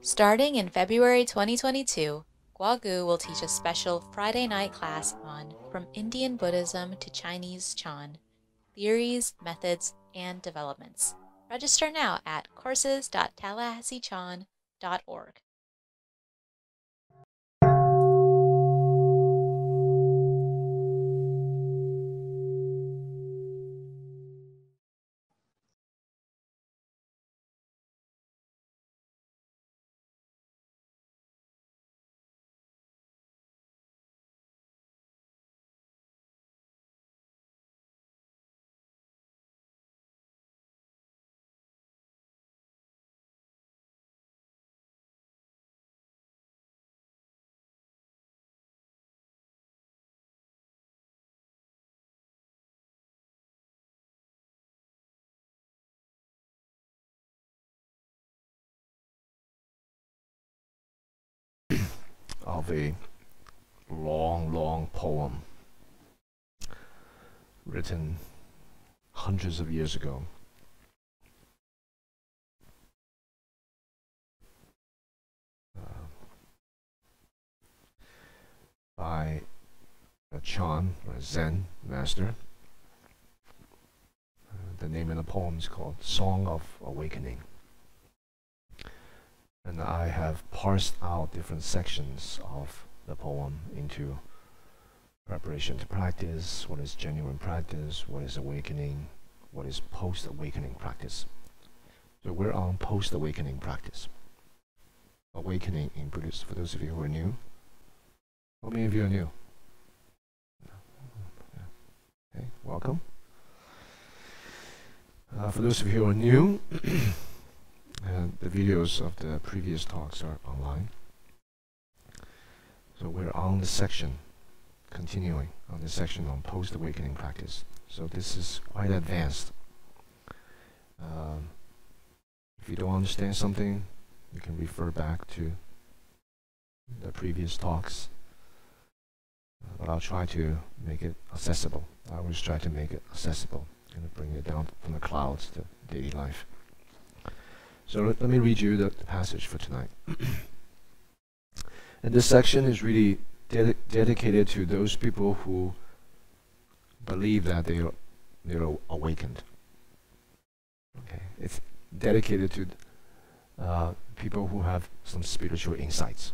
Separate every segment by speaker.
Speaker 1: Starting in February 2022, Guogu will teach a special Friday night class on From Indian Buddhism to Chinese Chan: Theories, Methods, and Developments. Register now at courses.tallahasseechan.org.
Speaker 2: Of a long poem written hundreds of years ago by a Chan, or a Zen master. The name of the poem is called Song of Awakening. And I have parsed out different sections of the poem into preparation to practice, what is genuine practice, what is awakening, what is post-awakening practice. So we're on post-awakening practice. Awakening in Buddhist, for those of you who are new. How many of you are new? Okay, welcome. For those of you who are new, the videos of the previous talks are online. So we're on the section, continuing on the section on post-awakening practice. So this is quite advanced. If you don't understand something, you can refer back to the previous talks. But I'll try to make it accessible. I always try to make it accessible and bring it down from the clouds to daily life. So let me read you the passage for tonight. And this section is really dedicated to those people who believe that they're awakened. Okay, it's dedicated to people who have some spiritual insights.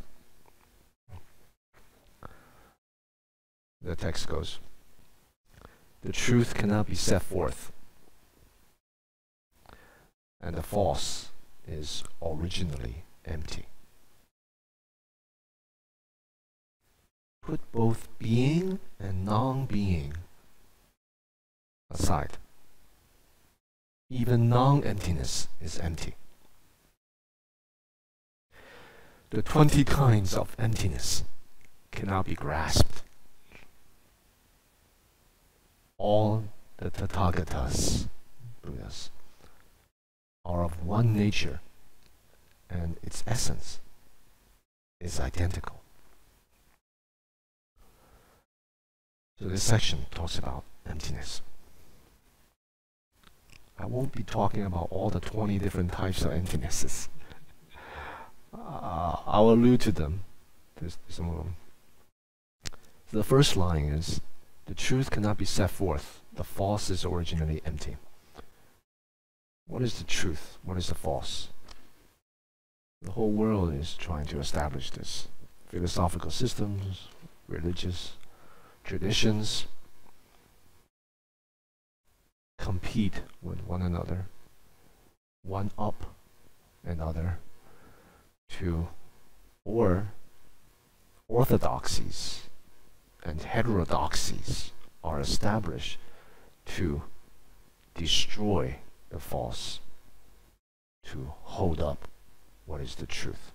Speaker 2: The text goes, "The truth cannot be set forth, and the false is originally empty. Put both being and non-being aside. Even non-emptiness is empty. The 20 kinds of emptiness cannot be grasped. All the Tathagatas, Buddhas, are of one nature, and its essence is identical." So this section talks about emptiness. I won't be talking about all the 20 different types of emptinesses. I'll allude to them. There's some of them. So the first line is, "The truth cannot be set forth. The false is originally empty." What is the truth? What is the false? The whole world is trying to establish this. Philosophical systems, religious traditions compete with one another, one up another, or orthodoxies and heterodoxies are established to destroy the false, to hold up what is the truth.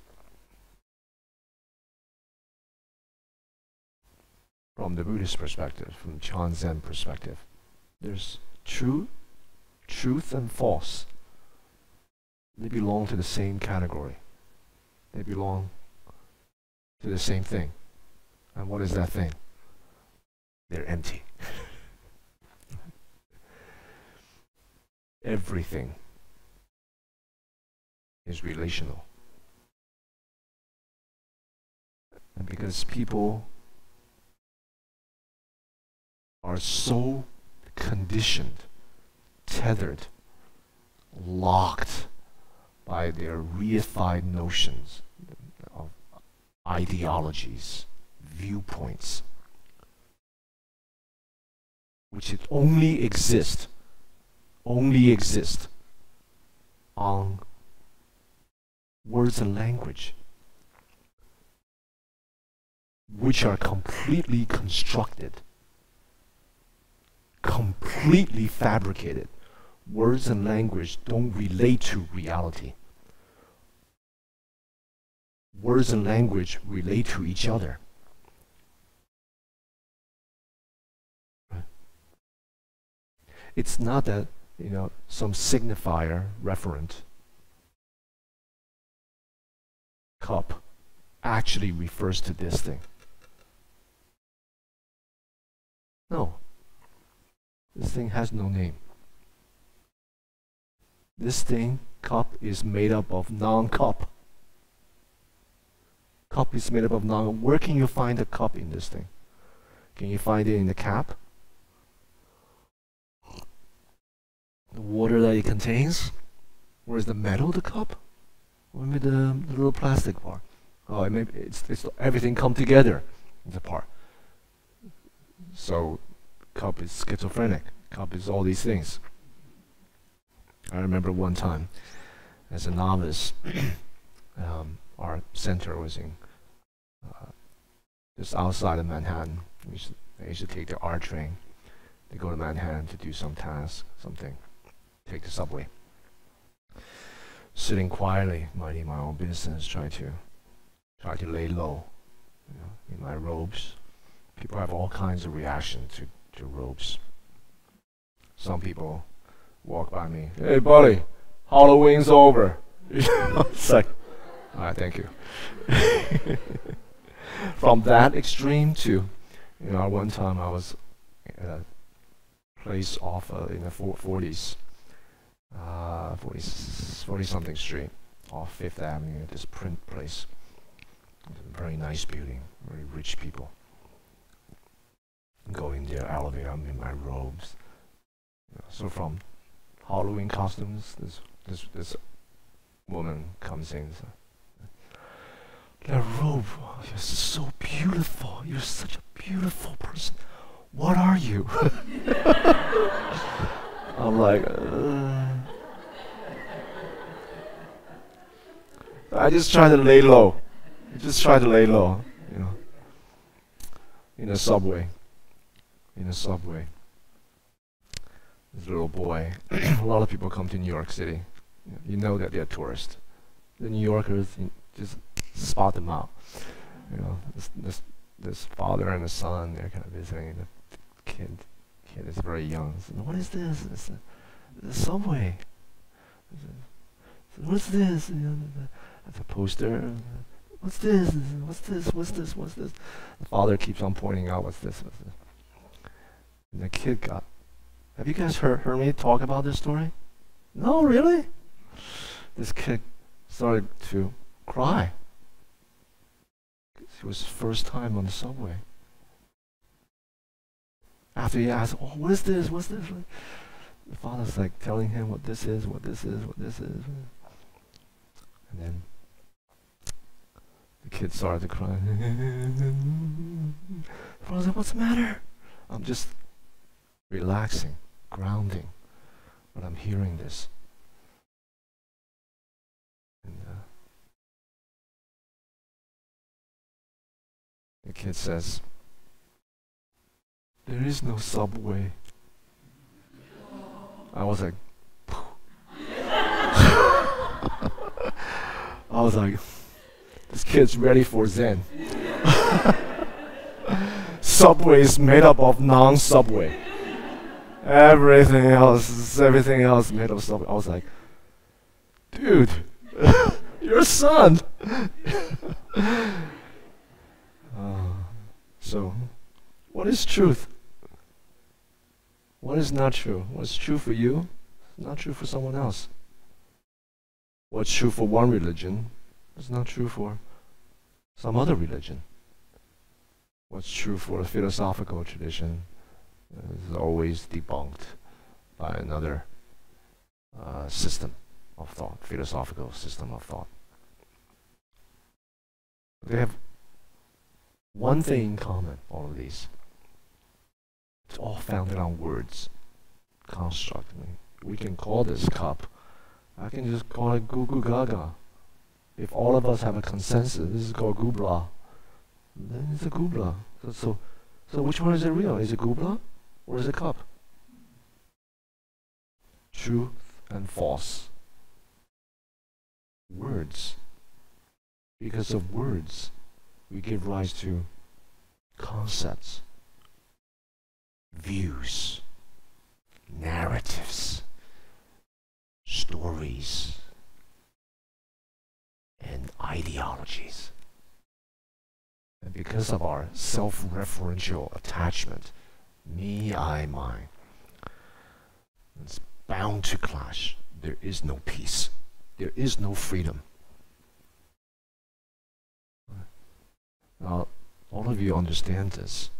Speaker 2: From the Buddhist perspective, from Chan Zen perspective, there's truth and false. They belong to the same category. They belong to the same thing. And what is that thing? They're empty. Everything is relational. because people are so conditioned, tethered, locked by their reified notions of ideologies, viewpoints, which only exist on words and language, which are completely constructed, completely fabricated. Words and language don't relate to reality. Words and language relate to each other. It's not that, some signifier referent cup actually refers to this thing. No. This thing has no name. This thing, cup, is made up of non-cup. Cup is made up of non. Where can you find a cup in this thing? Can you find it in the cap? The water that it contains? Where's the metal of the cup? Or maybe the little plastic part? Oh, maybe it's everything come together in the part. So, cup is schizophrenic. Cup is all these things. I remember one time, as a novice, our center was in just outside of Manhattan. I used to take the R train to go to Manhattan to do some task, something. Take the subway. Sitting quietly, minding my own business, try to lay low, in my robes. People have all kinds of reaction to robes. Some people walk by me, "Hey buddy, Halloween's over." It's like, alright, thank you. From that extreme to, one time I was at a place off in the 40s, 40 something street, off Fifth Avenue, this print place. Very nice building, very rich people. Go in there, elevator, I'm in my robes. So from Halloween costumes, this woman comes in. So, "That robe, you're so beautiful. You're such a beautiful person. What are you?" I'm like, I just try to lay low. In a subway. This little boy. A lot of people come to New York City. You know that they're tourists. The New Yorkers, just spot them out. This father and the son, they're kind of visiting. The kid is very young. So, "What is this?" It's the subway. "What's this?" That's a poster. "What's this? What's this? What's this? What's this?" The father keeps on pointing out, "What's this? What's this?" And the kid got. Have you guys heard me talk about this story? No, really? This kid started to cry. It was his first time on the subway. After he asked, "Oh, what is this? What's this?" The father's like telling him what this is, what this is, what this is. And then the kid started to cry. The father's like, "What's the matter?" I'm just relaxing, grounding, but I'm hearing this. And the kid says, "There is no subway." I was like, this kid's ready for Zen. Subway is made up of non-subway. Everything else made of subway. I was like, dude, your son. So, what is truth? What is not true? What's true for you is not true for someone else. What's true for one religion is not true for some other religion. what's true for a philosophical tradition is always debunked by another system of thought, philosophical system of thought. They have one thing in common, all of these. It's all founded on words, construct. I mean, we can call this cup, I can just call it goo goo gaga. If all of us have a consensus, this is called goobla, then it's a goobla. So which one is it real? Is it goobla or is it cup? Truth and false. Words. Because of words, we give rise to concepts, views, narratives, stories, and ideologies. And because of our self-referential attachment, me, I, mine, it's bound to clash. There is no peace. There is no freedom. Now, all of you understand this,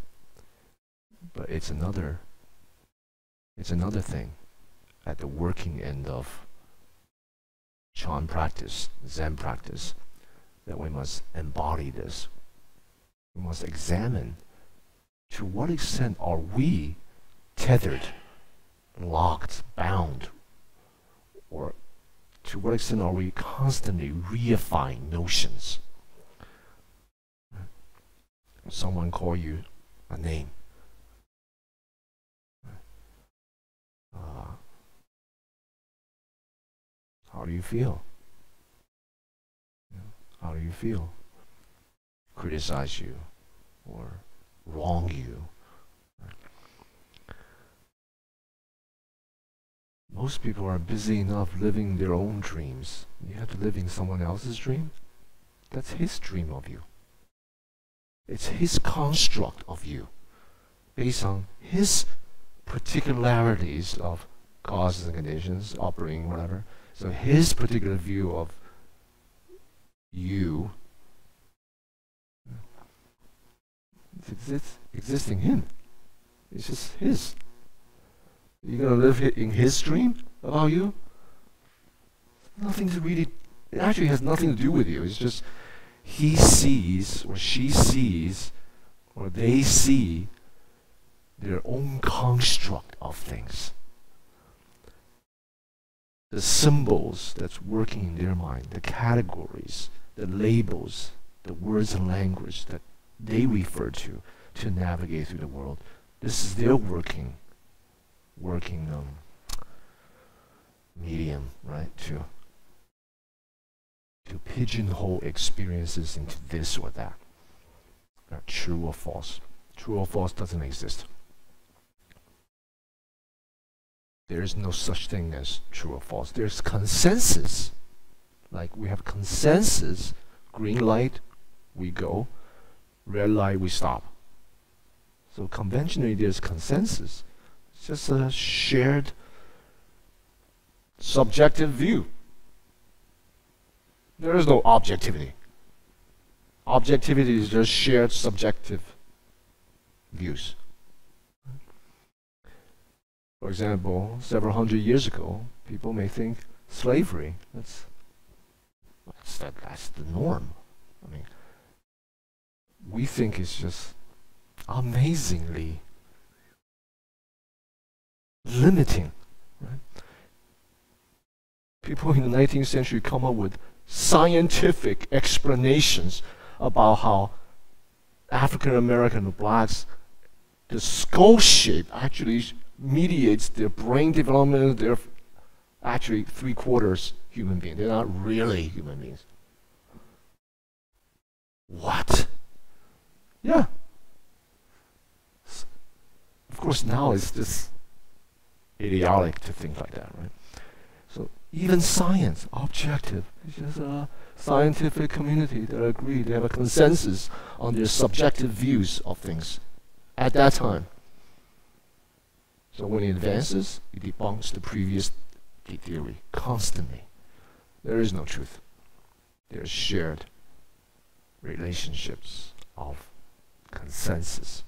Speaker 2: but it's another thing at the working end of Chan practice, Zen practice, that we must embody this. We must examine to what extent are we tethered, locked, bound, or to what extent are we constantly reifying notions? Someone call you a name. How do you feel? How do you feel? Criticize you or wrong you. Most people are busy enough living their own dreams. You have to live in someone else's dream? That's his dream of you. It's his construct of you, based on his particularities of causes and conditions, operating, whatever. So his particular view of you existing him. It's just his. You're gonna live in his dream about you? Nothing to really, it actually has nothing to do with you. It's just he sees or she sees or they see their own construct of things. The symbols that's working in their mind, the categories, the labels, the words and language that they refer to navigate through the world. This is their working medium, right? To pigeonhole experiences into this or that. True or false. True or false doesn't exist. There is no such thing as true or false. There's consensus. Like we have consensus. Green light, we go. Red light, we stop. So conventionally, there's consensus. It's just a shared subjective view. There is no objectivity. Objectivity is just shared subjective views. For example, several hundred years ago, people may think slavery, that's the norm. I mean, we think it's just amazingly limiting, right? People in the 19th century come up with scientific explanations about how African American blacks, the skull shape actually mediates their brain development. They're actually 3/4 human beings. They're not really human beings. What? Yeah. Of course, now it's just idiotic to think like that, right? So even science, objective, it's just a scientific community that agree, they have a consensus on their subjective views of things at that time. So when it advances, it debunks the previous theory constantly. There is no truth. There is shared relationships of consensus.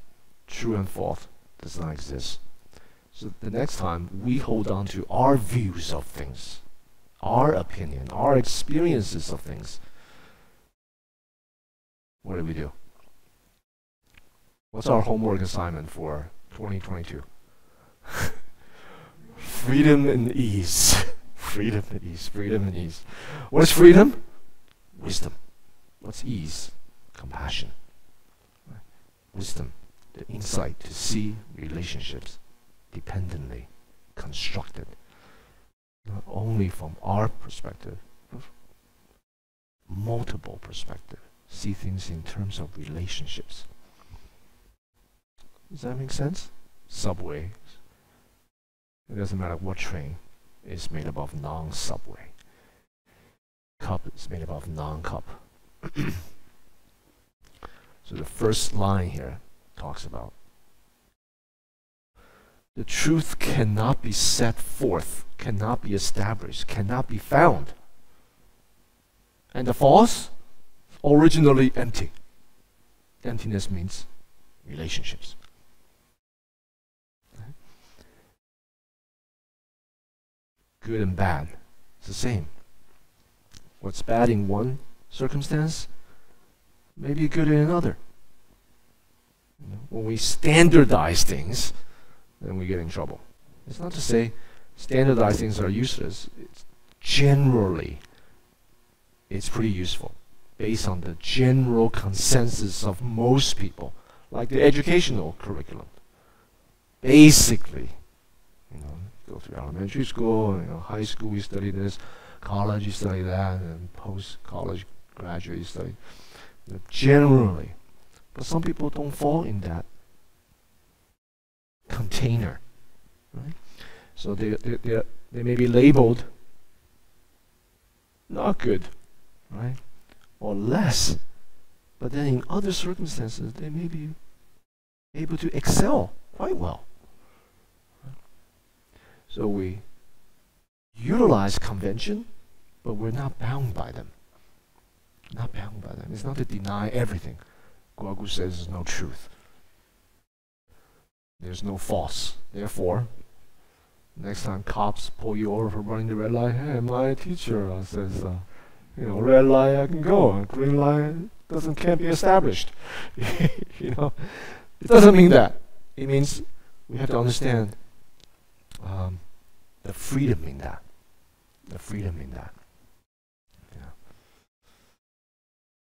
Speaker 2: True and false does not exist. So the next time we hold on to our views of things, our opinion, our experiences of things, what do? What's our homework assignment for 2022? Freedom and ease. Freedom and ease. Freedom and ease. What is freedom? Wisdom. What's ease? Compassion. Wisdom, the insight to see relationships dependently constructed, not only from our perspective, but multiple perspective. See things in terms of relationships. Does that make sense? Subway. It doesn't matter what train is made up of non-subway. Cup is made up of non-cup. So the first line here talks about the truth cannot be set forth, cannot be established, cannot be found. And the false, originally empty. Emptiness means relationships. Good and bad, it's the same. What's bad in one circumstance may be good in another. When we standardize things, then we get in trouble. It's not to say standardized things are useless. Generally, it's pretty useful based on the general consensus of most people, like the educational curriculum. Basically, go through elementary school, high school you study this, college you study that, and post-college graduate you study. Generally, but some people don't fall in that container, right? So they may be labeled not good, right, or less, but then in other circumstances they may be able to excel quite well. So we utilize convention, but we're not bound by them. Not bound by them. It's not to deny everything. Guogu says there's no truth. There's no false. Therefore, next time cops pull you over for running the red light, hey, my teacher says, red light I can go, green light can't be established. It doesn't mean that. It means we have to understand the freedom in that. The freedom in that.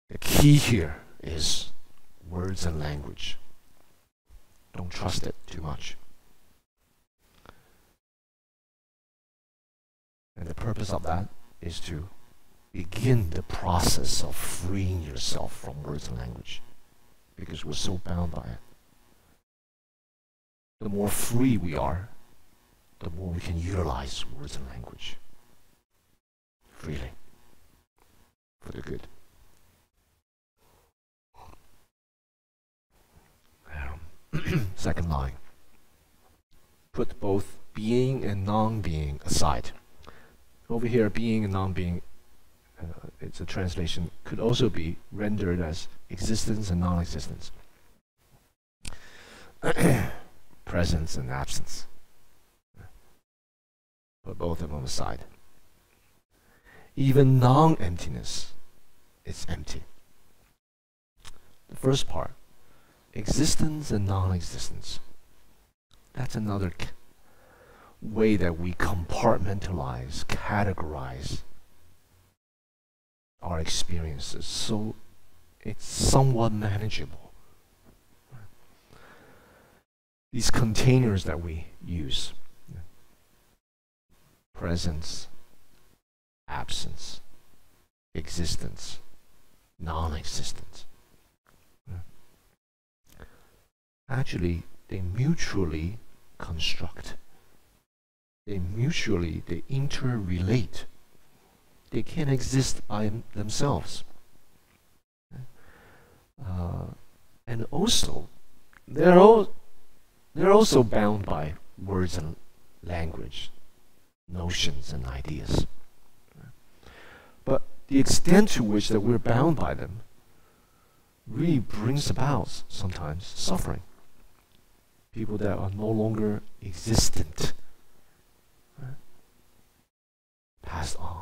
Speaker 2: The key here is words and language. Don't trust it too much. And the purpose of that is to begin the process of freeing yourself from words and language, because we're so bound by it. The more free we are, the more we can utilize words and language freely for the good. Second line. Put both being and non-being aside. Over here, being and non-being, it's a translation, could also be rendered as existence and non-existence. Presence and absence. Put both of them aside. Even non-emptiness is empty. The first part, existence and non-existence. That's another way that we compartmentalize, categorize our experiences, so it's somewhat manageable. These containers that we use, presence, absence, existence, non-existence. Actually, they mutually construct. They interrelate. They can't exist by themselves. And also, they're also bound by words and language, notions and ideas. But the extent to which that we're bound by them really brings about sometimes suffering. People that are no longer existent, right? Passed on.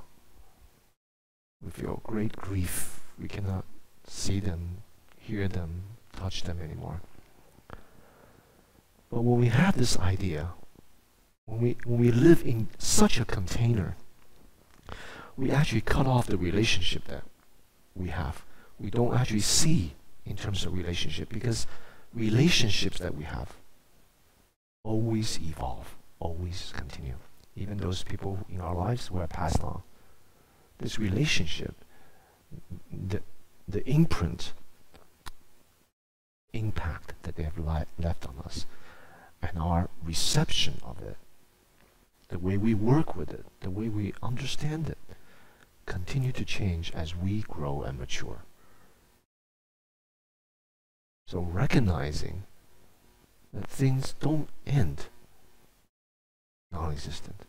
Speaker 2: We feel great grief. We cannot see them, hear them, touch them anymore. But when we have this idea, when we live in such a container, we actually cut off the relationship that we have. We don't actually see in terms of relationship, because relationships that we have always evolve, always continue. Even those people in our lives who are passed on. This relationship, the imprint, impact that they have left on us, and our reception of it, the way we work with it, the way we understand it, continue to change as we grow and mature. So recognizing that things don't end non-existent,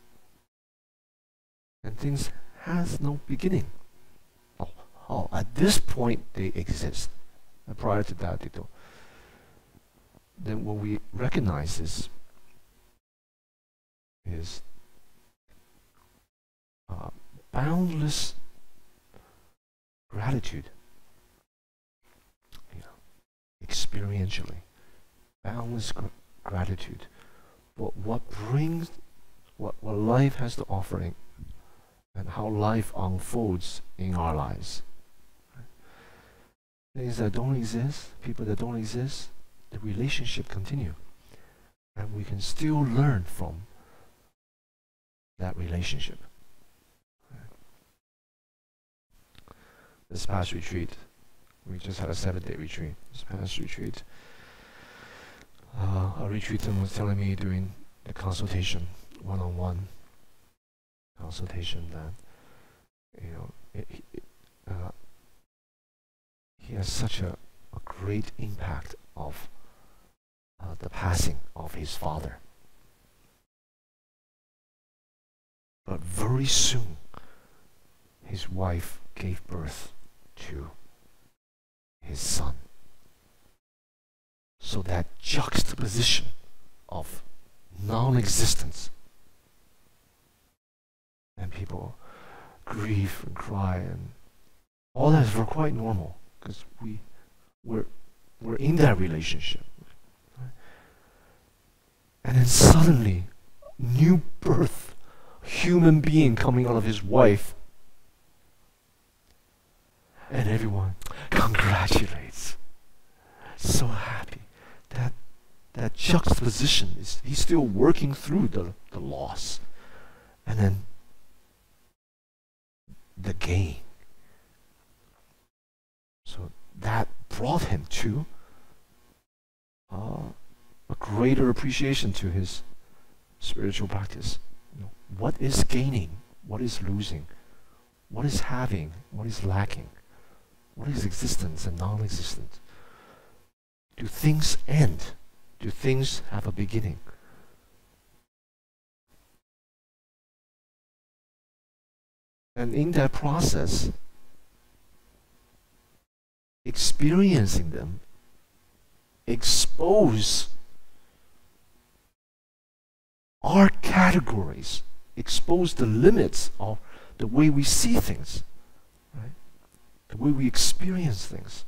Speaker 2: and things has no beginning. At this point they exist, and prior to that they don't. Then when we recognize this is boundless gratitude, experientially, boundless gratitude. But what brings, what life has to offer, and how life unfolds in our lives. Things that don't exist, people that don't exist, the relationship continue, and we can still learn from that relationship. This past retreat, we just had a 7-day retreat. This past retreat, a retreatant was telling me during the consultation, one-on-one consultation, that he has such a great impact of the passing of his father. But very soon, his wife gave birth to his son. So that juxtaposition of non-existence, and people grieve and cry, and all that is quite normal, because we're in that relationship. Right? And then suddenly, new birth, human being coming out of his wife, and everyone congratulates. So happy. That juxtaposition is, he's still working through the loss, and then the gain. So that brought him to a greater appreciation to his spiritual practice. What is gaining? What is losing? What is having? What is lacking? What is existence and non-existent? Do things end? Do things have a beginning? And in that process, experiencing them expose our categories, expose the limits of the way we see things, right? The way we experience things.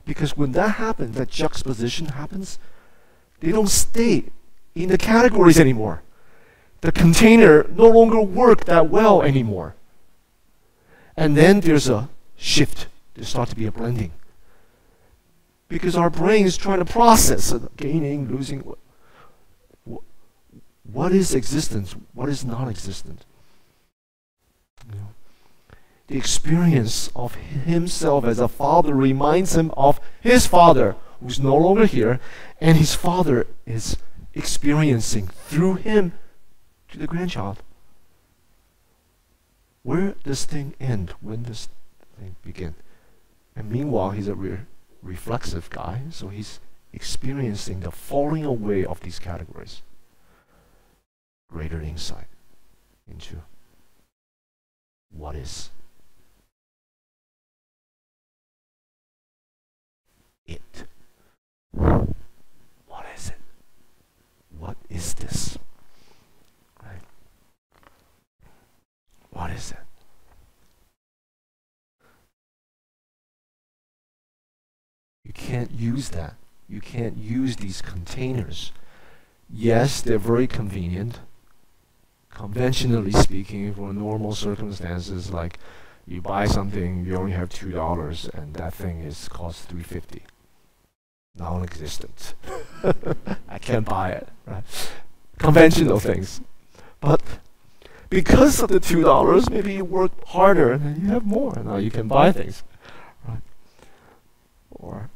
Speaker 2: Because when that happens, that juxtaposition happens, they don't stay in the categories anymore. The container no longer works that well anymore. And then there's a shift. There starts to be a blending. Because our brain is trying to process gaining, losing. What is existence? What is non-existent? The experience of himself as a father reminds him of his father, who's no longer here, and his father is experiencing through him to the grandchild. Where does thing end? When does thing begin? And meanwhile, he's a reflexive guy, so he's experiencing the falling away of these categories. Greater insight into what is. can't use that. You can't use these containers. Yes, they're very convenient. Conventionally speaking, for normal circumstances, like you buy something, you only have $2, and that thing is cost $3.50. Non-existent. I can't buy it, right? Conventional things. But because of the $2, maybe you work harder and then you have more, and now you can buy things, right? Or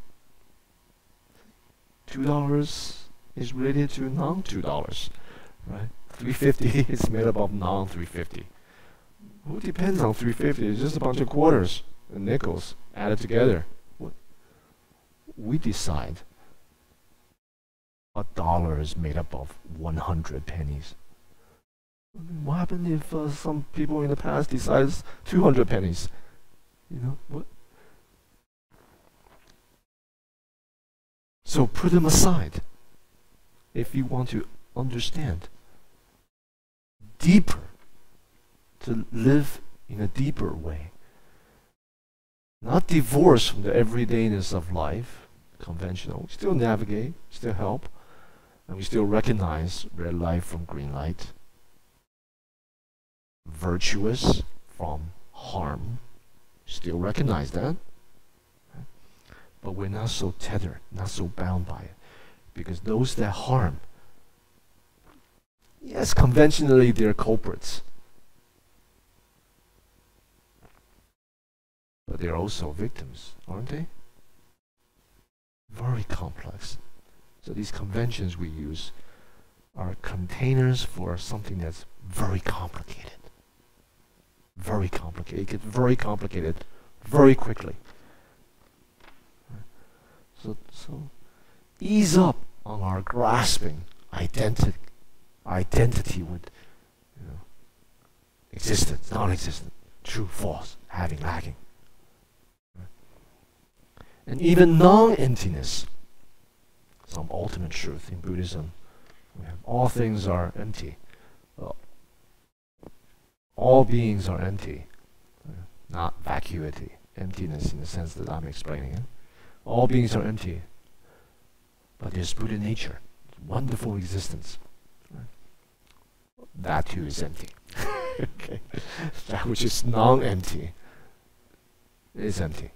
Speaker 2: $2 is related to non-$2, right? $3.50 is made up of non-$3.50. Who depends on $3.50? It's just a bunch of quarters and nickels added together. We decide a dollar is made up of 100 pennies. What happened if some people in the past decides 200 pennies? You know what? So put them aside if you want to understand deeper, to live in a deeper way. Not divorced from the everydayness of life, conventional. We still navigate, still help, and we still recognize red light from green light, virtuous from harm. Still recognize that. But we're not so tethered, not so bound by it. Because those that harm, yes, conventionally they're culprits. But they're also victims, aren't they? Very complex. So these conventions we use are containers for something that's very complicated. Very complicated. It gets very complicated very quickly. So ease up on our grasping identity with, you know, existence, non-existent, true, false, having, lacking. And even non-emptiness, some ultimate truth in Buddhism. We have all things are empty. All beings are empty, not vacuity, emptiness in the sense that I'm explaining it. All beings are empty, but there's Buddha nature, wonderful existence. That too is empty. Okay. That which is non-empty is empty.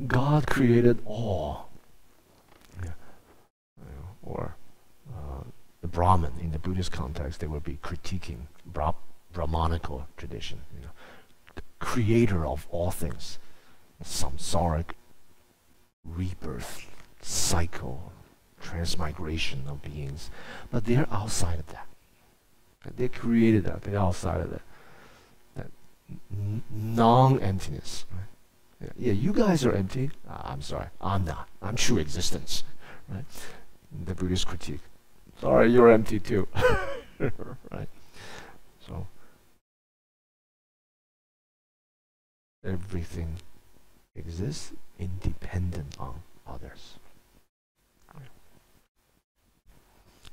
Speaker 2: God created all. Yeah. Or the Brahman, in the Buddhist context, they would be critiquing Brahmanical tradition. You know, the creator of all things, samsaric rebirth cycle, transmigration of beings, but they're outside of that. They created that. They're outside of that. That non-emptiness. Right? Yeah, you guys are empty. I'm sorry, I'm not. I'm true existence. Right? The Buddhist critique. Sorry, you're empty too. Right? So everything exists independent on others.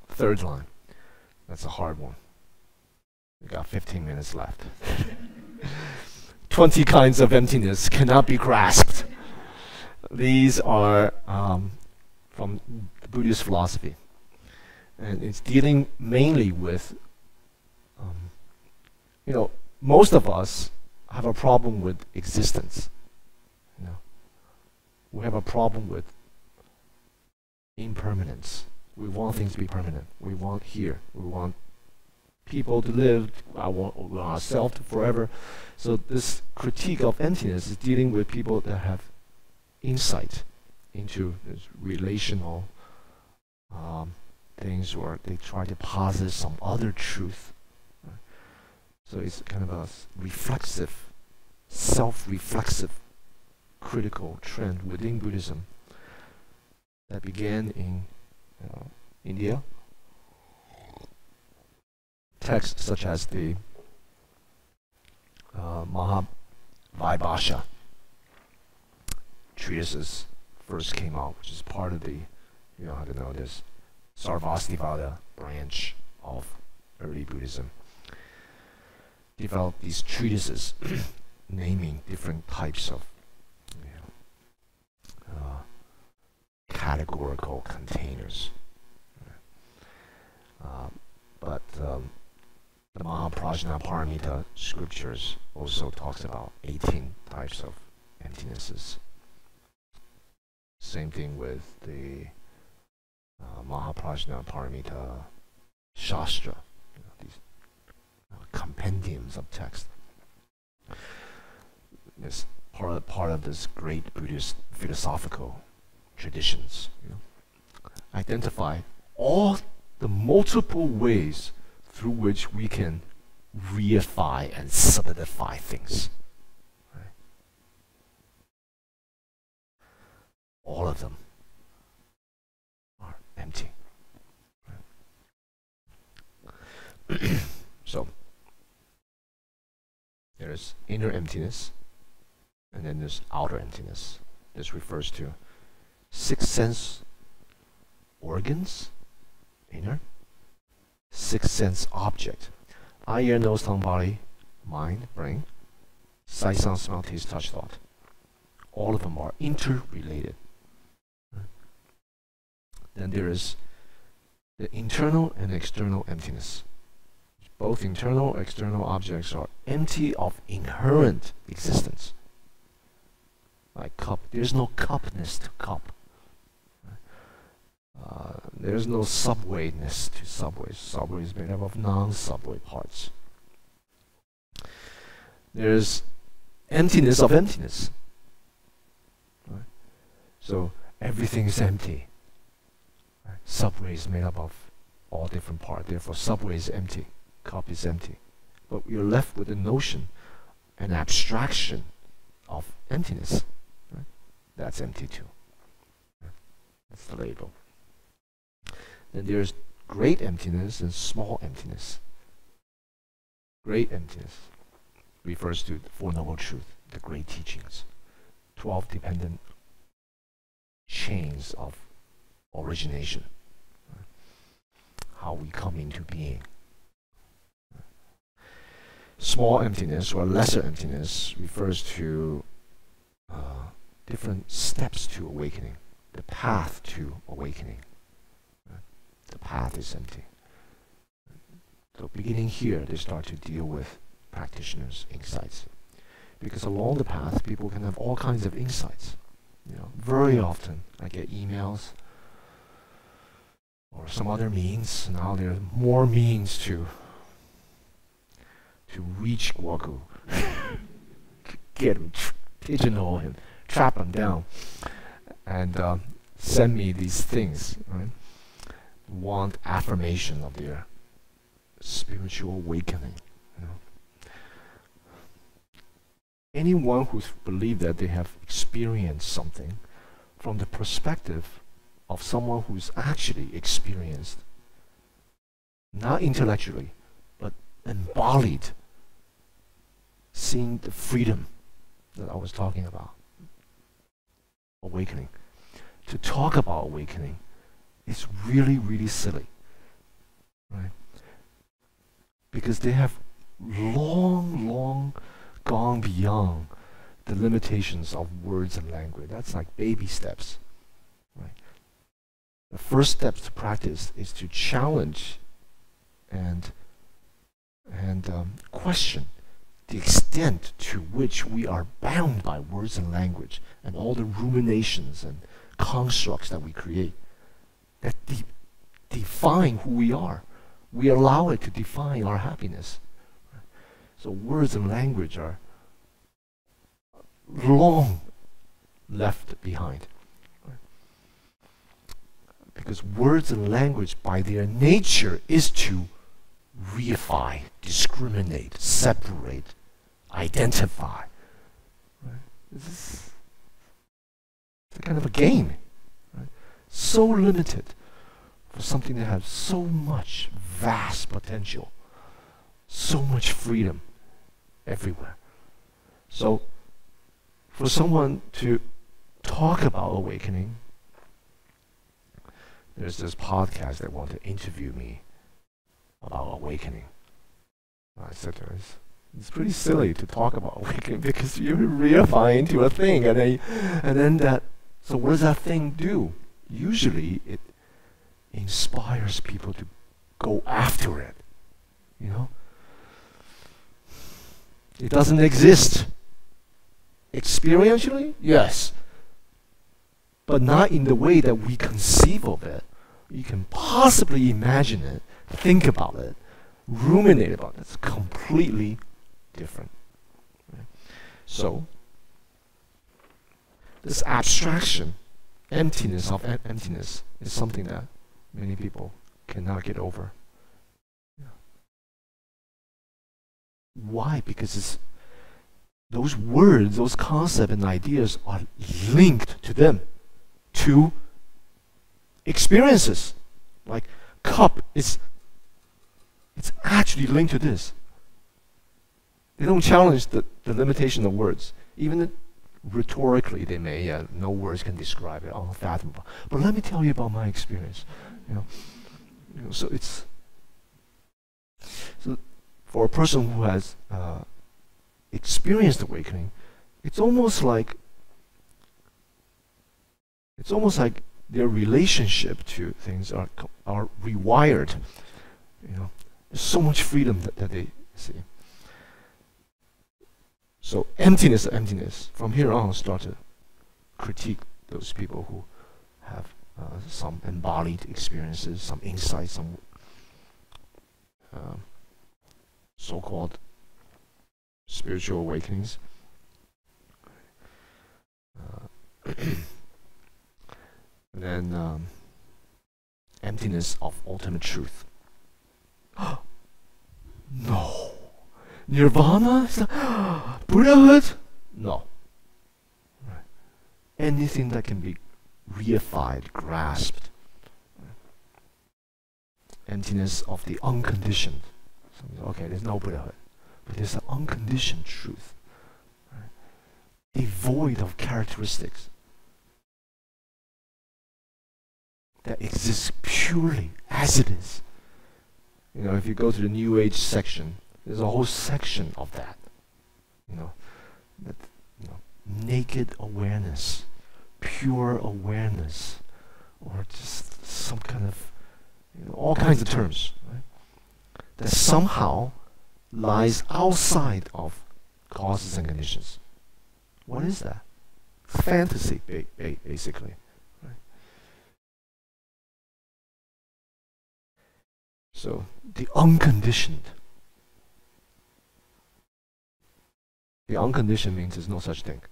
Speaker 2: Third line. That's a hard one. We got 15 minutes left. 20 kinds of emptiness cannot be grasped. These are from Buddhist philosophy. And it's dealing mainly with, you know, most of us have a problem with existence. You know, we have a problem with impermanence. We want things to be permanent. We want here. We want people to live. I want ourselves to forever. So this critique of emptiness is dealing with people that have insight into this relational things, or they try to posit some other truth. Right? So it's kind of a reflexive, self-reflexive, critical trend within Buddhism that began in India. Texts such as the Mahavibhasha treatises first came out, which is part of the, you know, I don't know, this Sarvastivada branch of early Buddhism. Developed these treatises naming different types of, you know, categorical containers. But the Mahaprajnaparamita scriptures also talks about 18 types of emptinesses. Same thing with the Mahaprajnaparamita Shastra, these compendiums of text. It's part of this great Buddhist philosophical traditions. Identify all the multiple ways through which we can reify and solidify things. Right? All of them are empty. Right? So, there's inner emptiness, and then there's outer emptiness. This refers to 6 sense organs, inner, 6 sense object, eye, ear, nose, tongue, body, mind, brain, sight, sound, smell, taste, touch, thought. All of them are interrelated. Then there is the internal and external emptiness. Both internal and external objects are empty of inherent existence. Like cup, there's no cupness to cup. There's no subwayness to subways. Subway is made up of non-subway parts. There's emptiness of emptiness. Right? So everything is empty. Right? Subway is made up of all different parts. Therefore, subway is empty. Cup is empty. But you're left with a notion, an abstraction of emptiness. Right? That's empty too. Right? That's the label. Then there's great emptiness and small emptiness. Great emptiness refers to the Four Noble Truths, the great teachings, 12 dependent chains of origination, how we come into being. Small emptiness or lesser emptiness refers to different steps to awakening, the path to awakening. The path is empty. So beginning here, they start to deal with practitioners' insights. Because along the path, people can have all kinds of insights. Very often I get emails or some other means. Now there are more means to reach Guogu. Get him, pigeonhole him, trap him down, and send me these things. Right? Want affirmation of their spiritual awakening. Anyone who believes that they have experienced something from the perspective of someone who's actually experienced, not intellectually, but embodied, seeing the freedom that I was talking about, awakening. To talk about awakening is really, really silly, right? Because they have long gone beyond the limitations of words and language. That's like baby steps, right? The first steps to practice is to challenge and question the extent to which we are bound by words and language and all the ruminations and constructs that we create that define who we are. We allow it to define our happiness. So words and language are long left behind. Because words and language by their nature is to reify, discriminate, separate, identify. Right? This is a kind of a game. Right? So limited for something that has so much vast potential, so much freedom everywhere. So for someone to talk about awakening, there's this podcast that want to interview me about awakening. I said to her, it's pretty silly to talk about awakening because you reify into a thing, and then that. So what does that thing do? usually it inspires people to go after it. You know? It doesn't exist. Experientially, yes. But not in the way that we conceive of it. You can possibly imagine it, think about it, ruminate about it. It's completely different. Right? So, this abstraction, emptiness of emptiness, is something that many people cannot get over. Yeah. Why? Because those words, those concepts and ideas are linked to them, to experiences. Like cup, it's actually linked to this. They don't challenge the limitation of words. Even rhetorically, they may, no words can describe it, unfathomable. But let me tell you about my experience. So for a person who has experienced awakening, it's almost like their relationship to things are rewired. There's so much freedom that they see. So emptiness. From here on, start to critique those people who have some embodied experiences, some insights, some so-called spiritual awakenings. And then emptiness of ultimate truth. No. Nirvana? Buddhahood? No. Right. Anything that can be reified, grasped. Emptiness of the unconditioned. Okay, there's no Buddhahood. But there's an unconditioned truth. Right? Devoid of characteristics. That exists purely as it is. If you go to the New Age section, there's a whole section of that. Naked awareness, pure awareness, or just some kind of, all kinds of terms, right? That somehow lies outside of causes and conditions. What is that? Fantasy, basically. So, the unconditioned. The unconditioned means there's no such thing.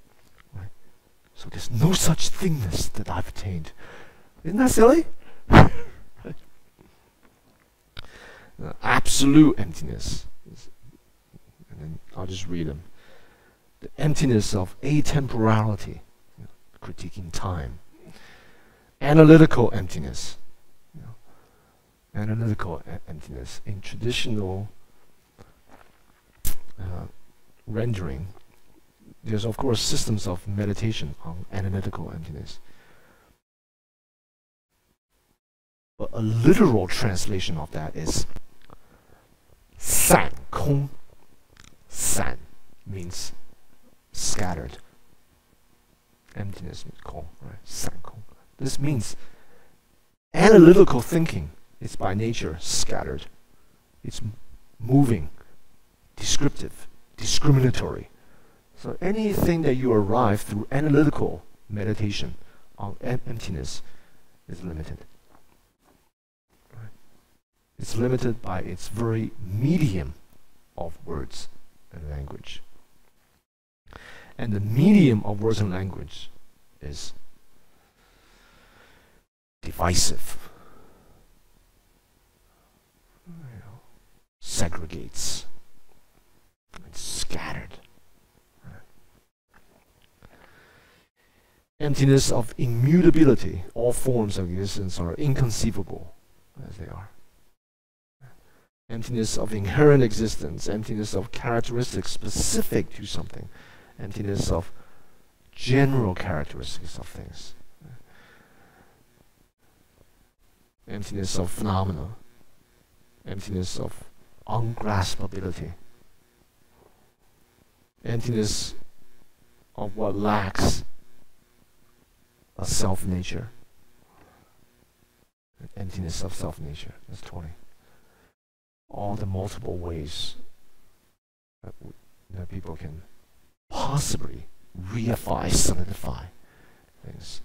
Speaker 2: Right? So there's no such thingness that I've attained. Isn't that silly? Right? Absolute emptiness. And then I'll just read them. The emptiness of atemporality, critiquing time. Analytical emptiness. Analytical emptiness. In traditional rendering, there's of course systems of meditation on analytical emptiness. But a literal translation of that is 散空. 散 means scattered. Emptiness means 空, right? 散空. This means analytical thinking is by nature scattered. It's moving, descriptive, discriminatory. So anything that you arrive through analytical meditation on emptiness is limited. Right? It's limited by its very medium of words and language. And the medium of words and language is divisive. Segregates. It's scattered. Emptiness of immutability. All forms of existence are inconceivable as they are. Emptiness of inherent existence. Emptiness of characteristics specific to something. Emptiness of general characteristics of things. Emptiness of phenomena. Emptiness of ungraspability. Emptiness of what lacks a self-nature. emptiness of self-nature. That's 20. All the multiple ways that people can possibly reify, solidify things.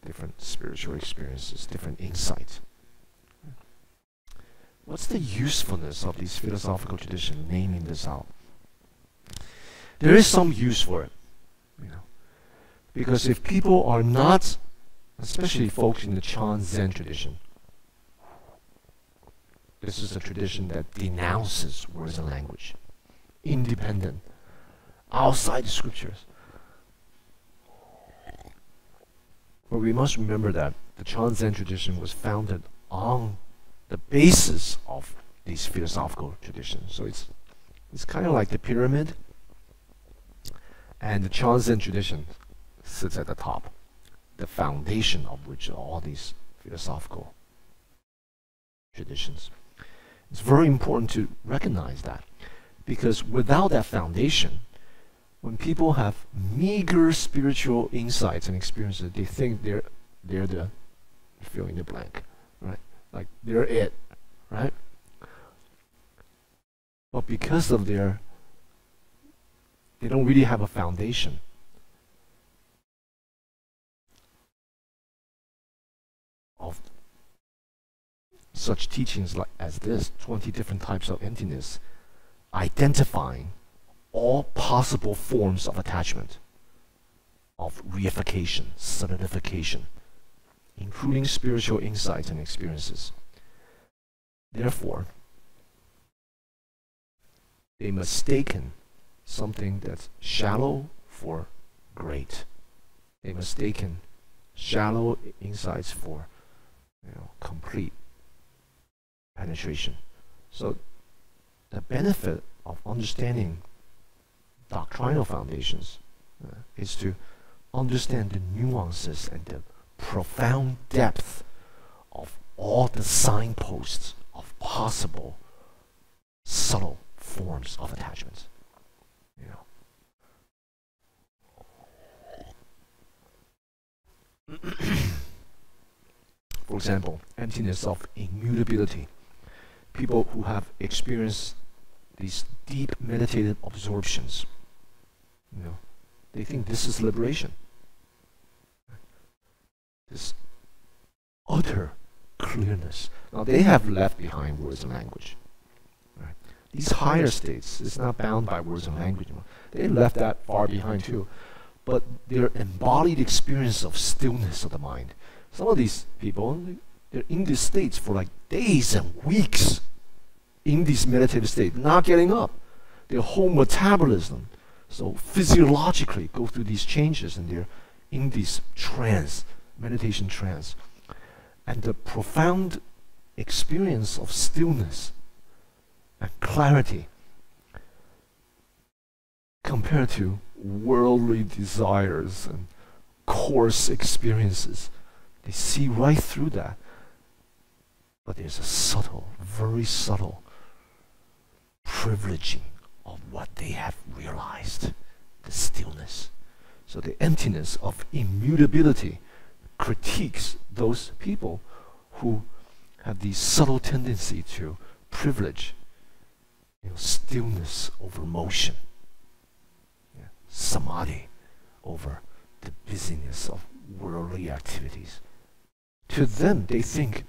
Speaker 2: Different spiritual experiences, different insight. What's the usefulness of these philosophical traditions naming this out? There is some use for it, because if people are not, especially folks in the Chan Zen tradition, this is a tradition that denounces words and language, independent, outside the scriptures. But we must remember that the Chan Zen tradition was founded on the basis of these philosophical traditions. So it's kind of like the pyramid, and the Chan Zen tradition sits at the top, the foundation of which are all these philosophical traditions. It's very important to recognize that, because without that foundation, when people have meager spiritual insights and experiences, they think they're the fill in the blank, right? Like they're it, right? But because of they don't really have a foundation. Of such teachings as this, 20 different types of emptiness, identifying all possible forms of attachment, of reification, solidification, including spiritual insights and experiences. Therefore, they mistaken something that's shallow for great. They mistaken shallow insights for complete penetration. So the benefit of understanding doctrinal foundations is to understand the nuances and the profound depth of all the signposts of possible subtle forms of attachment. For example, emptiness of immutability. People who have experienced these deep meditative absorptions, they think this is liberation. This utter clearness. Now they have left behind words and language. Right? These higher states is not bound by words and language. They left that far behind too. But their embodied experience of stillness of the mind. Some of these people, they're in these states for like days and weeks, in this meditative state, not getting up. Their whole metabolism, so physiologically, go through these changes, and they're in this trance, meditation trance. And the profound experience of stillness and clarity compared to worldly desires and coarse experiences, they see right through that. But there's a subtle, very subtle privileging of what they have realized, the stillness. So the emptiness of immutability critiques those people who have the subtle tendency to privilege stillness over motion, samadhi over the busyness of worldly activities. To them, they think,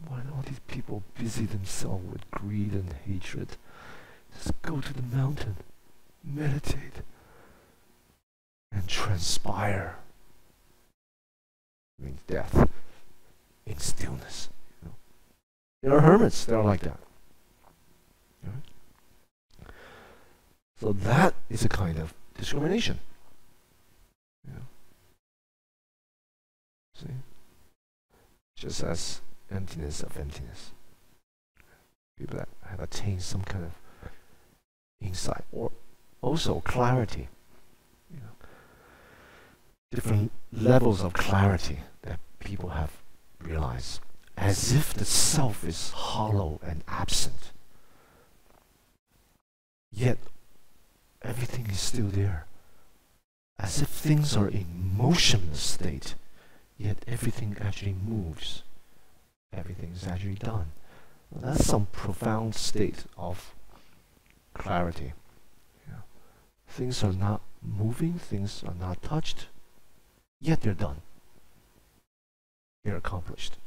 Speaker 2: why do all these people busy themselves with greed and hatred? Just go to the mountain, meditate, and transpire. Means death in stillness. There are hermits that are like that. So that is a kind of discrimination. See? Just as emptiness of emptiness. People that have attained some kind of insight, or also clarity. Different levels of clarity that people have realized, as if the self is hollow and absent. Yet everything is still there, as if things are in motionless state, yet everything actually moves. Everything is actually done. Now, that's some profound state of clarity. Yeah. Things are not moving, things are not touched, yet they're done. They're accomplished.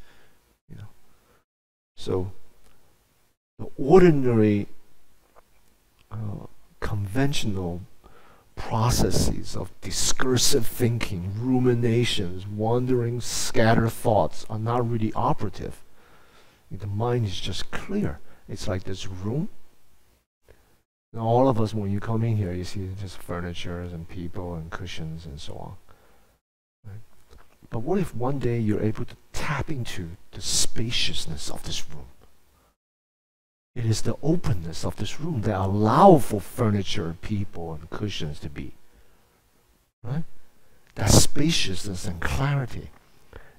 Speaker 2: You know. So the ordinary conventional processes of discursive thinking, ruminations, wandering, scattered thoughts are not really operative. The mind is just clear. It's like this room. Now all of us, when you come in here, you see just furniture and people and cushions and so on. Right? But what if one day you're able to tap into the spaciousness of this room? It is the openness of this room that allow for furniture, people, and cushions to be. Right? That spaciousness and clarity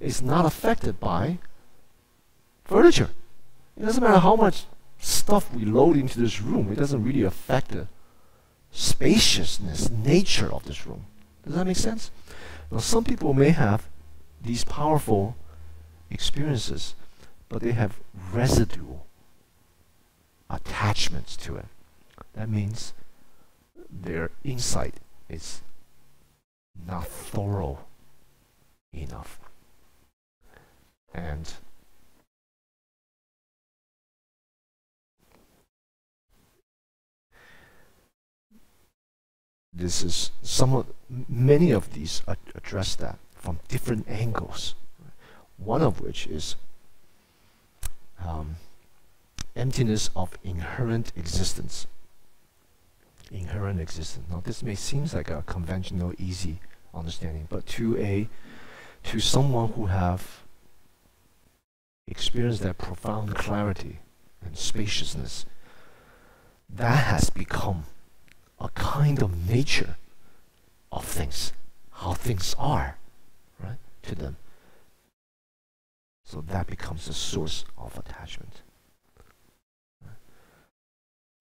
Speaker 2: is not affected by furniture. It doesn't matter how much stuff we load into this room, it doesn't really affect the spaciousness, nature of this room. Does that make sense? Now, some people may have these powerful experiences, but they have residual attachments to it. That means their insight is not thorough enough. And this is many of these address that from different angles. One of which is emptiness of inherent existence. Inherent existence. Now this may seem like a conventional, easy understanding, but to someone who have experienced that profound clarity and spaciousness, that has become a kind of nature of things, how things are, right, to them. So that becomes the source of attachment.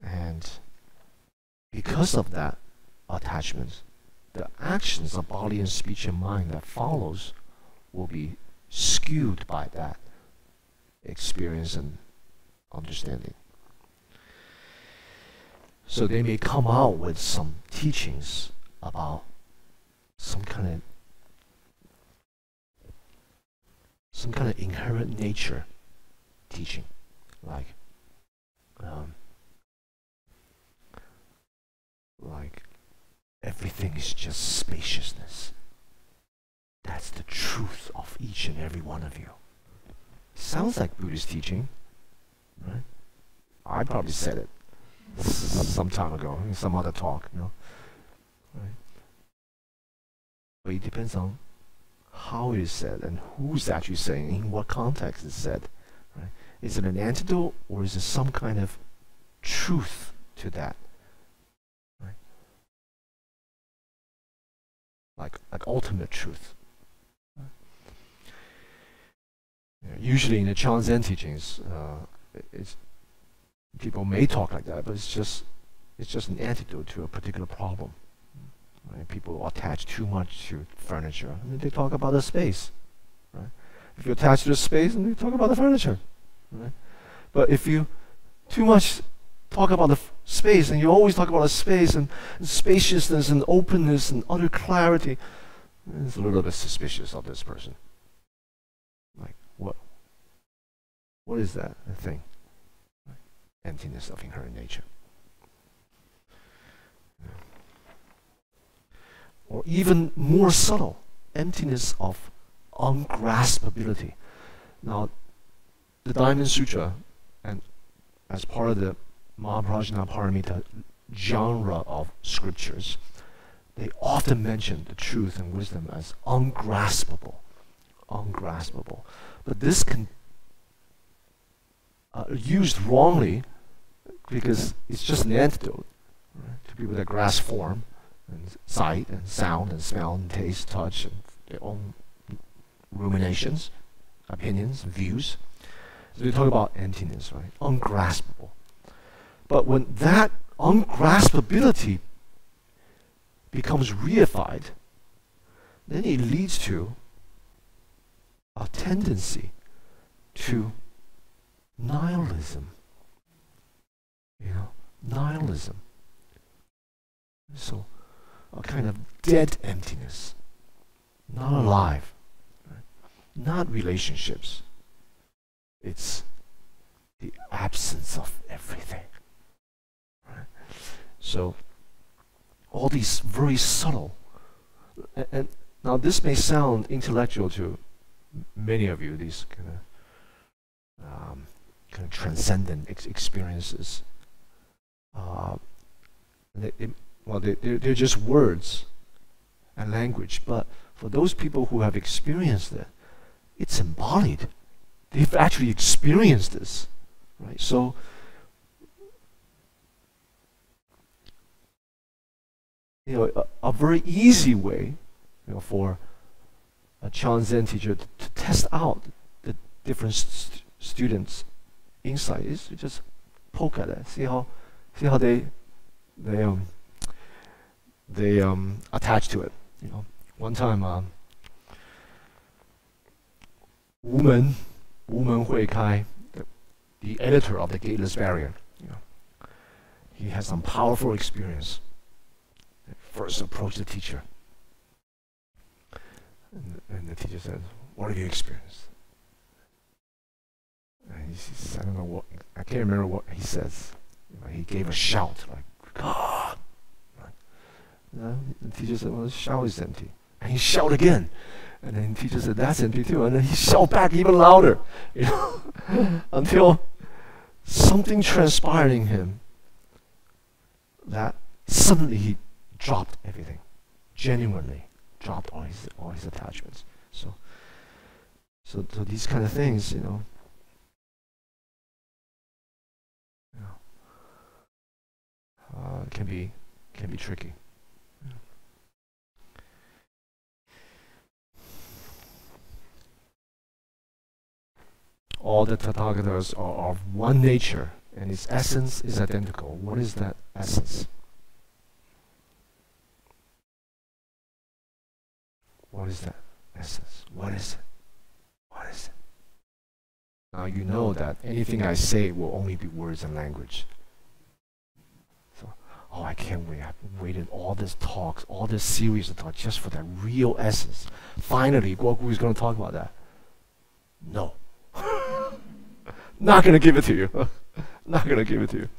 Speaker 2: And because of that attachment, the actions of body and speech and mind that follows will be skewed by that experience and understanding. So they may come out with some teachings about some kind of inherent nature teaching, like everything is just spaciousness. That's the truth of each and every one of you. Sounds like Buddhist teaching, right? I probably said it some time ago in some other talk, you know, right? But it depends on how it is said and who's actually saying, in what context it's said, right? Is it an antidote or is it some kind of truth to that, right? Like ultimate truth. Usually in the Chan Zen teachings, people may talk like that, but it's just an antidote to a particular problem. Right? People attach too much to furniture, and they talk about the space. Right? If you attach to the space, and they talk about the furniture. Right? But if you too much talk about the space, and you always talk about the space and spaciousness and openness and utter clarity, it's a little bit suspicious of this person. Like, what is that thing? Right? Emptiness of inherent nature. Or even more subtle, emptiness of ungraspability. Now, the Diamond Sutra, and as part of the Mahaprajna Paramita genre of scriptures, they often mention the truth and wisdom as ungraspable. Ungraspable. But this can used wrongly because it's just an antidote, right, to people that grasp form and sight and sound and smell and taste, touch, and their own ruminations, opinions, views. So we talk about emptiness, right? Ungraspable. But when that ungraspability becomes reified, then it leads to tendency to nihilism. Nihilism. So, a kind of dead emptiness, not alive, right? Not relationships. It's the absence of everything. Right? So, all these very subtle, and now this may sound intellectual to many of you, these kind of transcendent experiences. They're just words and language, but for those people who have experienced it, it's embodied. They've actually experienced this, right? So, a very easy way, for a Chan Zen teacher to test out the different students' insight is to just poke at it, see how they attach to it. One time, Wu Men Hui Kai, the editor of the Gateless Barrier, he has some powerful experience. First approached the teacher, and the teacher said, "What have you experienced?" And he says, "I don't know what. I can't remember what he says." He gave a shout like, "God!" The teacher said, "Well, the shout is empty." And he shouted again. And then the teacher said, "That's empty too." And then he shouted back even louder, until something transpired in him that suddenly he dropped everything, genuinely dropped all his attachments. So these kind of things, can be tricky. All the Tathagatas are of one nature, and its essence is identical. What is that essence? What is that essence? What is it? What is it? Now you know that anything I say will only be words and language. So, I can't wait. I've waited all this talks, all this series of talks just for that real essence. Finally, Guogu is going to talk about that. No. Not going to give it to you. Not going to give it to you.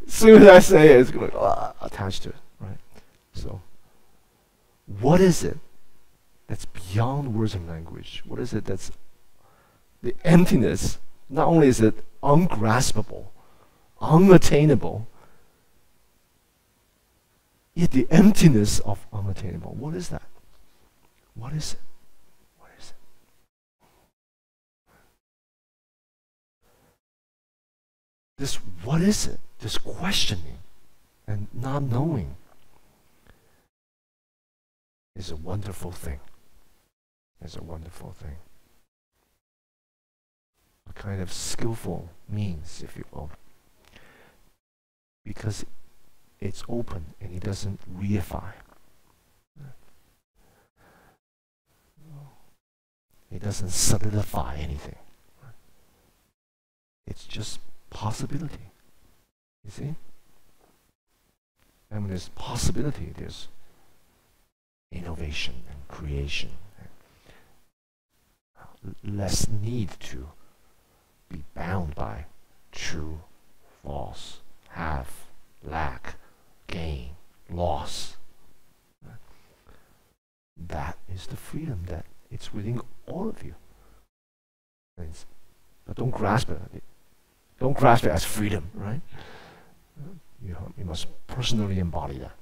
Speaker 2: As soon as I say it, it's going to attach to it. Right? So, what is it that's beyond words and language? What is it that's the emptiness? Not only is it ungraspable, unattainable, yet the emptiness of unattainable. What is that? What is it? What is it? This what is it? This questioning and not knowing is a wonderful thing. It's a wonderful thing. A kind of skillful means, if you will. Because it's open and it doesn't reify. It doesn't solidify anything. It's just possibility. You see? And when there's possibility, there's innovation and creation. Less need to be bound by true, false, have, lack, gain, loss. That is the freedom that it's within all of you. But don't grasp it. Don't grasp it as freedom, right? You must personally embody that.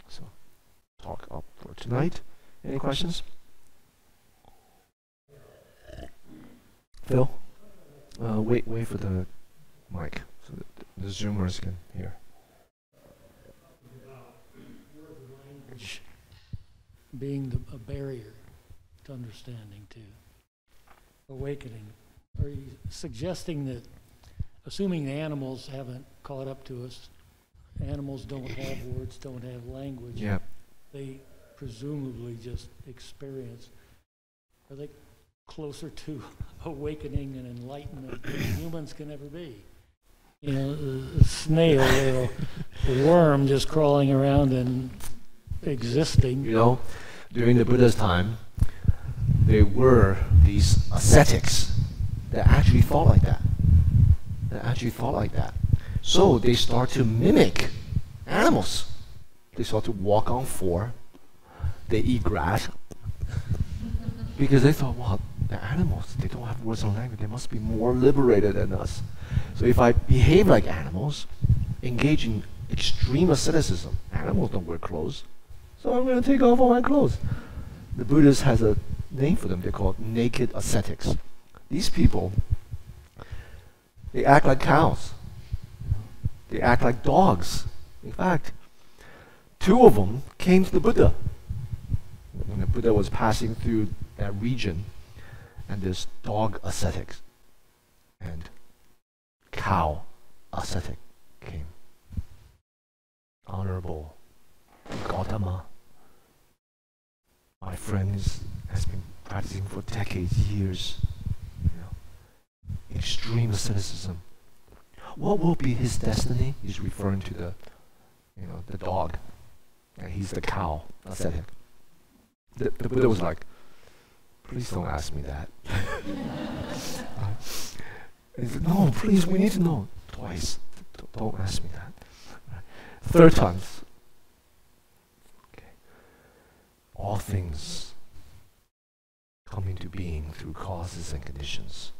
Speaker 2: So, talk up for tonight. Any questions? Phil? Wait for the mic so that the Zoomers can hear.
Speaker 3: Language being a barrier to understanding, to awakening. Are you suggesting that, assuming the animals haven't caught up to us, animals don't have words, don't have language,
Speaker 2: Yeah.
Speaker 3: they presumably just experience. Are they closer to awakening and enlightenment than humans can ever be? You know, a snail or a worm just crawling around and existing.
Speaker 2: You know, during the Buddha's time, there were these ascetics that actually thought like that. So they start to mimic animals. They start to walk on four. They eat grass. Because they thought, well, the animals, they don't have words and language. They must be more liberated than us. So if I behave like animals, engage in extreme asceticism, animals don't wear clothes, so I'm going to take off all my clothes. The Buddhist has a name for them. They're called naked ascetics. These people, they act like cows. They act like dogs. In fact, 2 of them came to the Buddha when the Buddha was passing through that region, and there's dog ascetics and cow ascetic came. Honorable Gautama, my friend has been practicing for decades, years. Extreme asceticism. What will be his destiny? He's referring to the dog, and he's the cow ascetic. The Buddha was like, please don't ask me that. He said, no, please, we need to know. Twice. Don't ask me that. 3rd time. Okay. All things come into being through causes and conditions.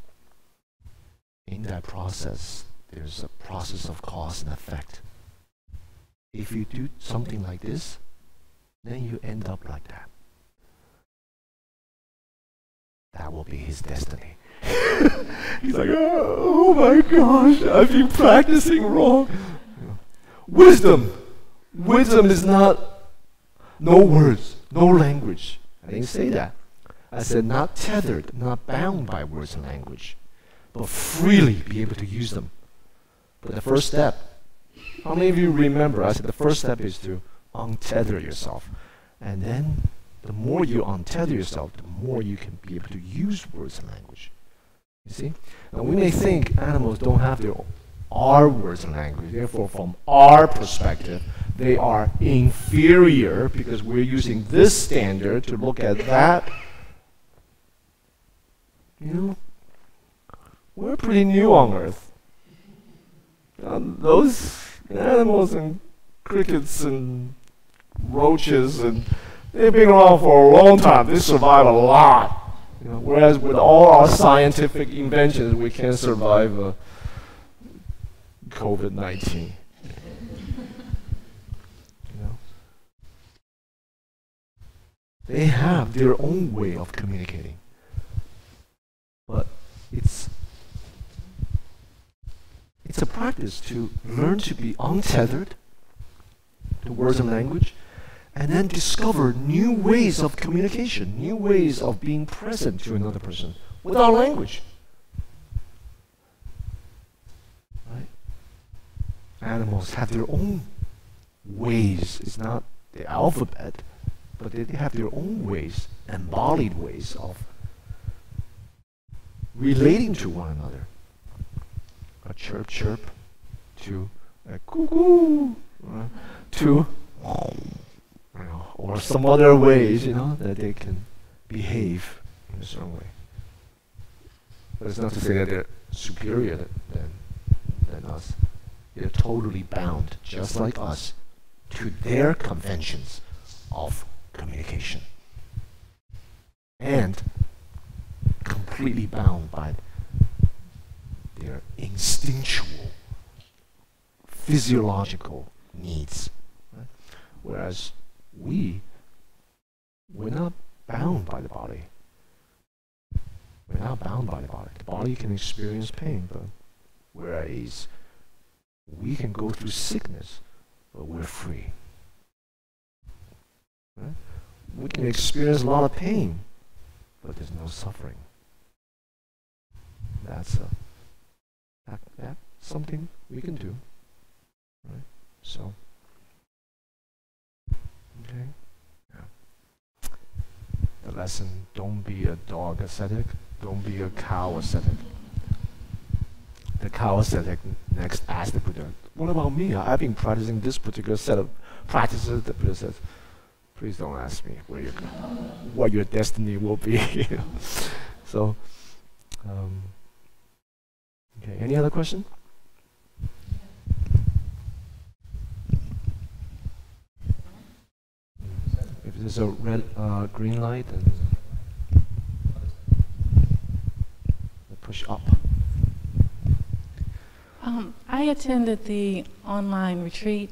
Speaker 2: In that process, there's a process of cause and effect. If you do something like this, then you end up like that. That will be his destiny. He's like, oh my gosh, I've been practicing wrong. Wisdom. Wisdom is not no words, no language. I didn't say that. I said not tethered, not bound by words and language, but freely be able to use them. But the first step, how many of you remember? I said the first step is to untether yourself. And then the more you untether yourself, the more you can be able to use words and language. You see? Now we may think animals don't have our words and language. Therefore, from our perspective, they are inferior because we're using this standard to look at that. You know, we're pretty new on Earth. Those animals and crickets and roaches, and they've been around for a long time. They survive a lot. You know, whereas with all our scientific inventions, we can't survive COVID-19. You know? They have their own way of communicating. But it's a practice to learn to be untethered to words and language, and then discover new ways of communication, new ways of being present to another person without language. Right? Animals have their own ways. It's not the alphabet, but they have their own ways, embodied ways of relating to one another. A chirp chirp to a cuckoo to or some other ways, that they can behave in a certain way. But it's not to say that they're superior than us. They're totally bound, just like us, to their conventions of communication. And completely bound by their instinctual, physiological needs. Right? Whereas we're not bound by the body. We're not bound by the body. The body can experience pain, but whereas we can go through sickness, but we're free. Right? We can experience a lot of pain, but there's no suffering. That's something we can do. Right? So, okay. Yeah. the lesson, don't be a dog ascetic, don't be a cow ascetic. The cow ascetic next asked the Buddha, what about me? I've been practicing this particular set of practices. The Buddha says, please don't ask me what your destiny will be. You know? So, okay, any other question? If there's a red, green light, then push up.
Speaker 4: I attended the online retreat,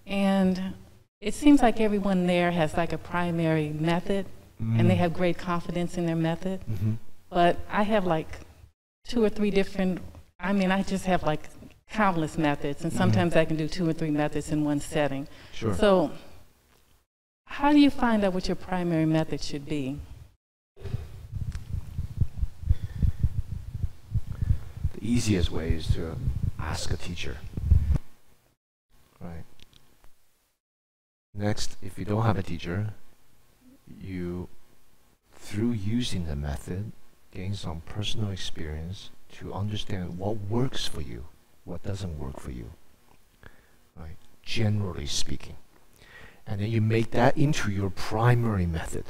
Speaker 4: and it seems like everyone there has like a primary method, and they have great confidence in their method. But I have like 2 or 3 different, I just have like countless methods, and sometimes I can do 2 or 3 methods in one setting.
Speaker 2: Sure.
Speaker 4: So how do you find out what your primary method should be?
Speaker 2: The easiest way is to ask a teacher. Right. Next, if you don't have a teacher, you, through using the method, gain some personal experience to understand what works for you, what doesn't work for you. Right. Generally speaking. And then you make that into your primary method.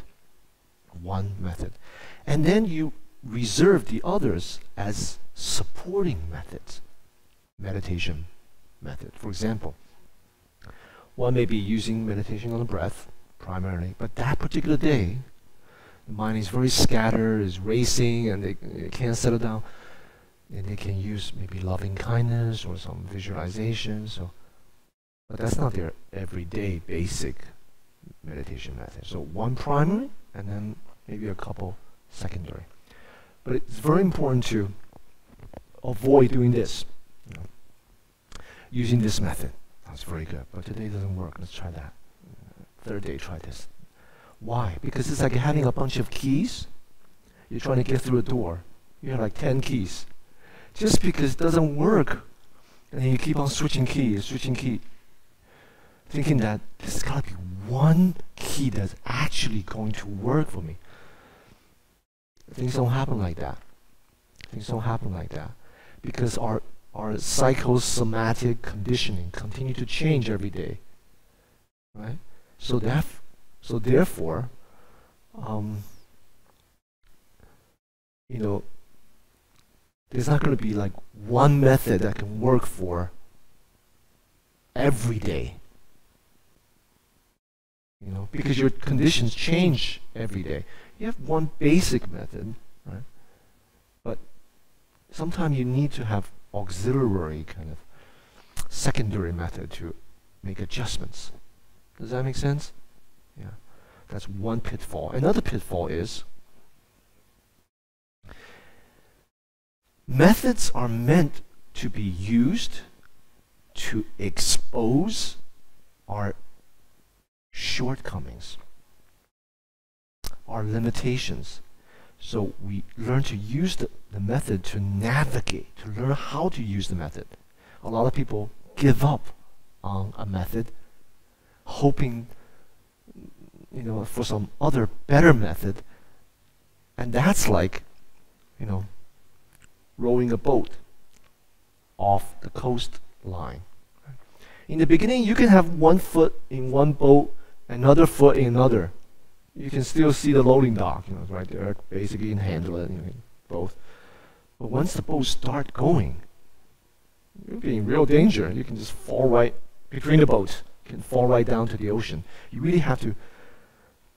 Speaker 2: One method. And then you reserve the others as supporting methods. Meditation method. For example, one may be using meditation on the breath primarily, but that particular day, the mind is very scattered, is racing, and they can't settle down. And they can use maybe loving kindness or some visualization. But that's not their everyday basic meditation method. So one primary, and then maybe a couple secondary. But it's very important to avoid doing this. You know, using this method. That's very good, but today doesn't work. Let's try that. Third day, try this. Why? Because it's like having a bunch of keys. You're trying to get through a door. You have like 10 keys. Just because it doesn't work, and then you keep on switching key, thinking that there's got to be one key that's actually going to work for me. Things don't happen like that. Things don't happen like that. Because our psychosomatic conditioning continue to change every day. Right? So therefore, you know, there's not going to be like one method that can work for every day. You know, because your conditions change every day. You have one basic method, right? But sometimes you need to have auxiliary kind of secondary method to make adjustments. Does that make sense? Yeah. That's one pitfall. Another pitfall is methods are meant to be used to expose our shortcomings, our limitations. So we learn to use the method to navigate, to learn how to use the method. A lot of people give up on a method, hoping, you know, for some other better method, and that's like, you know, rowing a boat off the coastline. In the beginning, you can have one foot in one boat, another foot in another. You can still see the loading dock, you know, right there. Basically, you can handle it, you can both. But once the boat start going, you'll be in real danger. You can just fall right between the boats. You can fall right down to the ocean. You really have to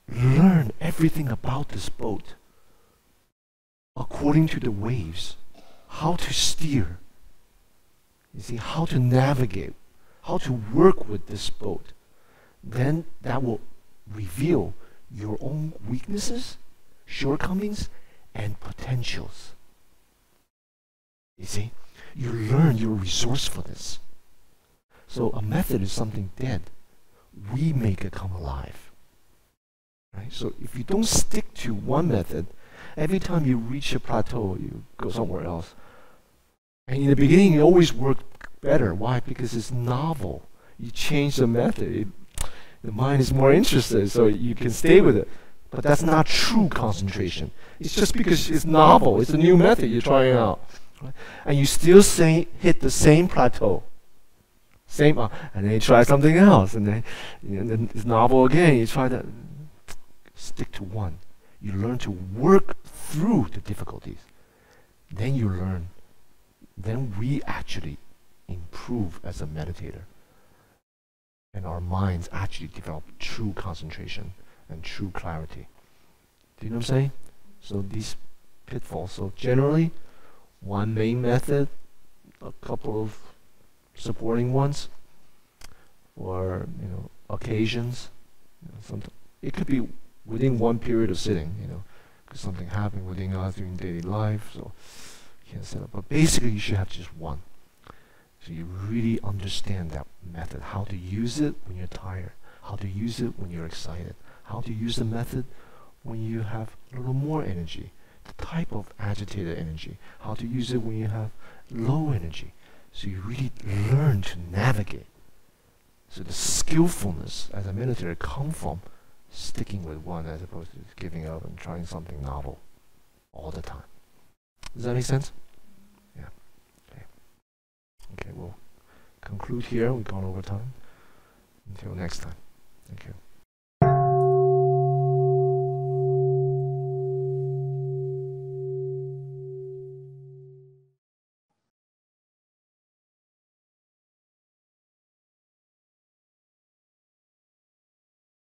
Speaker 2: learn everything about this boat according to the waves. How to steer. You see, how to navigate, how to work with this boat. Then that will reveal your own weaknesses, shortcomings, and potentials. You see, you learn your resourcefulness. So a method is something dead. We make it come alive. Right? So if you don't stick to one method, every time you reach a plateau, you go somewhere else. And in the beginning, it always worked better. Why? Because it's novel. You change the method. The mind is more interested, so you can stay with it. But that's not true concentration. It's just because it's novel. It's a new method you're trying out. Right? And you still hit the same plateau. And then you try something else. And then it's novel again. You try that. Stick to one. You learn to work through the difficulties. Then you learn. Then we actually improve as a meditator. And our minds actually develop true concentration and true clarity. Do you know what I'm saying? So these pitfalls. So generally, one main method, a couple of supporting ones, or occasions. It could be within one period of sitting. Because something happened within us during daily life, so you can't set up. But basically, you should have just one. So you really understand that method, how to use it when you're tired, how to use it when you're excited, how to use the method when you have a little more energy, the type of agitated energy, how to use it when you have low energy. So you really learn to navigate. So the skillfulness as a meditator comes from sticking with one as opposed to giving up and trying something novel all the time. Does that make sense? Yeah. Okay, we'll conclude here. We've gone over time. Until next time. Thank you.